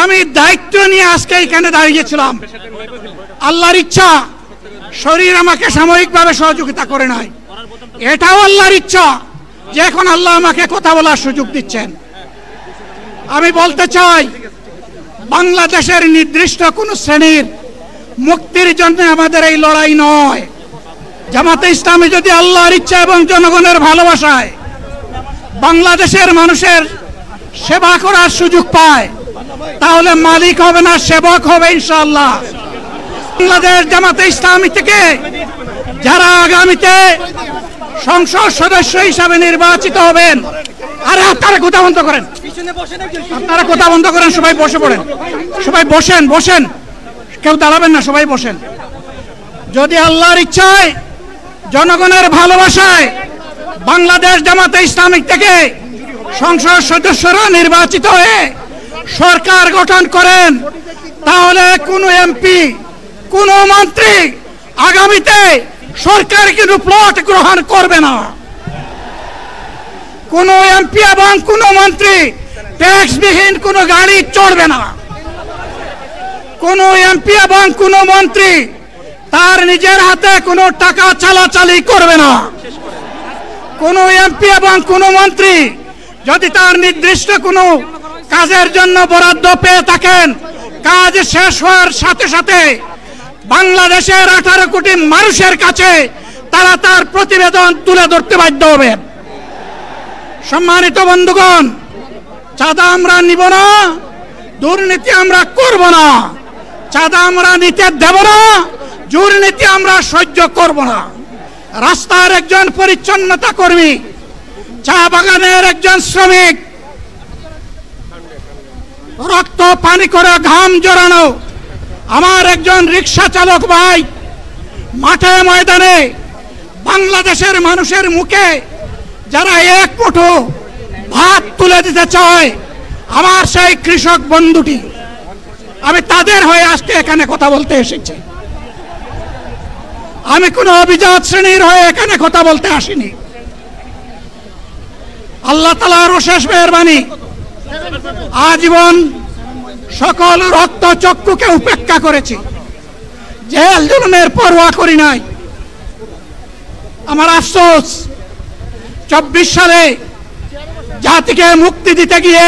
আমি দায়িত্ব নিয়ে আজকে এখানে দাঁড়িয়েছিলাম। আল্লাহর ইচ্ছা শরীর আমাকে সাময়িকভাবে সহযোগিতা করে নাই, এটাও আল্লাহর ইচ্ছা যে এখন আল্লাহ আমাকে কথা বলার সুযোগ দিচ্ছেন। আমি বলতে চাই, বাংলাদেশের নির্দিষ্ট কোন শ্রেণীর মুক্তির জন্য আমাদের এই লড়াই নয়। জামাতে ইসলামী যদি আল্লাহর ইচ্ছা এবং জনগণের ভালোবাসায় বাংলাদেশের মানুষের সেবা করার সুযোগ পায়, তাহলে মালিক হবে না, সেবক হবে ইনশাআল্লাহ। বাংলাদেশ জামাতে ইসলামী থেকে যারা আগামীতে সংসদ সদস্য হিসাবে নির্বাচিত হবেন, আরে আপনারা কথা বন্ধ করেন, আপনারা কথা বন্ধ করেন, সবাই বসে পড়েন, সবাই বসেন, বসেন, কেউ দাঁড়াবেন না, সবাই বসেন। যদি আল্লাহর ইচ্ছায় জনগণের ভালোবাসায় বাংলাদেশ জামাতে ইসলামী থেকে সংসদ সদস্যরা নির্বাচিত হয়ে সরকার গঠন করেন, তাহলে কোন এমপি, কোন মন্ত্রী আগামীতে সরকার কিন্তু প্লট গ্রহণ করবে না। কোন এমপি এবং কোন মন্ত্রী ট্যাক্সবিহীন কোন গাড়ি চড়বে না। কোন এমপি এবং কোন মন্ত্রী তার নিজের হাতে কোনো টাকা চালাচালি করবে না। কোন এমপি এবং কোন মন্ত্রী যদি তার নির্দিষ্ট কোনো কাজের জন্য বরাদ্দ পেয়ে থাকেন, কাজ শেষ হওয়ার সাথে সাথে বাংলাদেশের 18 কোটি মানুষের কাছে তারা তার প্রতিবেদন তুলে ধরতে বাধ্য হবে। সম্মানিত বন্ধুগণ, চাঁদা আমরা নিব না, দুর্নীতি আমরা করব না, চাঁদা আমরা নিতে দেব না, দুর্নীতি আমরা সহ্য করব না। রাস্তার একজন পরিচ্ছন্নতা কর্মী, চা বাগানের একজন শ্রমিক, রক্ত পানি করে ঘাম জড়ানো আমার একজন রিক্সা চালক ভাই মাঠে ময়দানে বাংলাদেশের মানুষের মুখে যারা এক মুঠো ভাত তুলে দিতে চায়, আমার সেই কৃষক বন্ধুটি, আমি তাদের হয়ে আজকে এখানে কথা বলতে এসেছি। আমি কোনো অভিজাত শ্রেণীর হয়ে এখানে কথা বলতে আসিনি। আল্লাহ তাআলার অশেষ মেহেরবানি, আজীবন সকল রক্ত চক্ষুকে উপেক্ষা করেছি, জেল জুলুমের পরোয়া করি নাই। আমার আফসোস, 24 সালে জাতিকে মুক্তি দিতে গিয়ে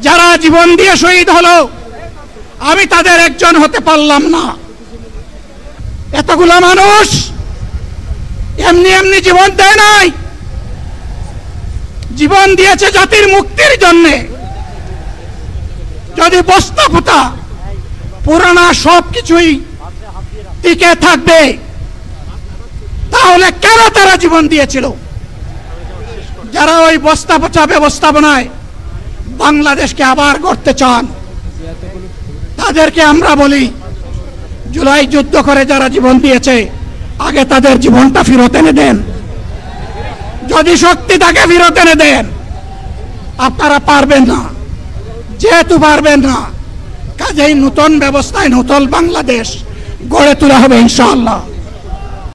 যারা জীবন দিয়ে শহীদ হলো, আমি তাদের একজন হতে পারলাম না। এতগুলো মানুষ এমনি এমনি জীবন দেয় নাই, জীবন দিয়েছে জাতির মুক্তির জন্য। যদি বস্তা পোতা পুরানা সবকিছুই টিকে থাকবে, তাহলে কেন তারা জীবন দিয়েছিল? যারা ওই বস্তা পচা ব্যবস্থাপনায় বাংলাদেশকে আবার গড়তে চান, তাদেরকে আমরা বলি, জুলাই যুদ্ধ করে যারা জীবন দিয়েছে, আগে তাদের জীবনটা ফেরত এনে দেন। যদি শক্তি থাকে ফেরত এনে দেন। আপনারা পারবেন না, যেহেতু পারবেন না, কাজেই নতুন ব্যবস্থায় নতুন বাংলাদেশ গড়ে তোলা হবে ইনশাআল্লাহ।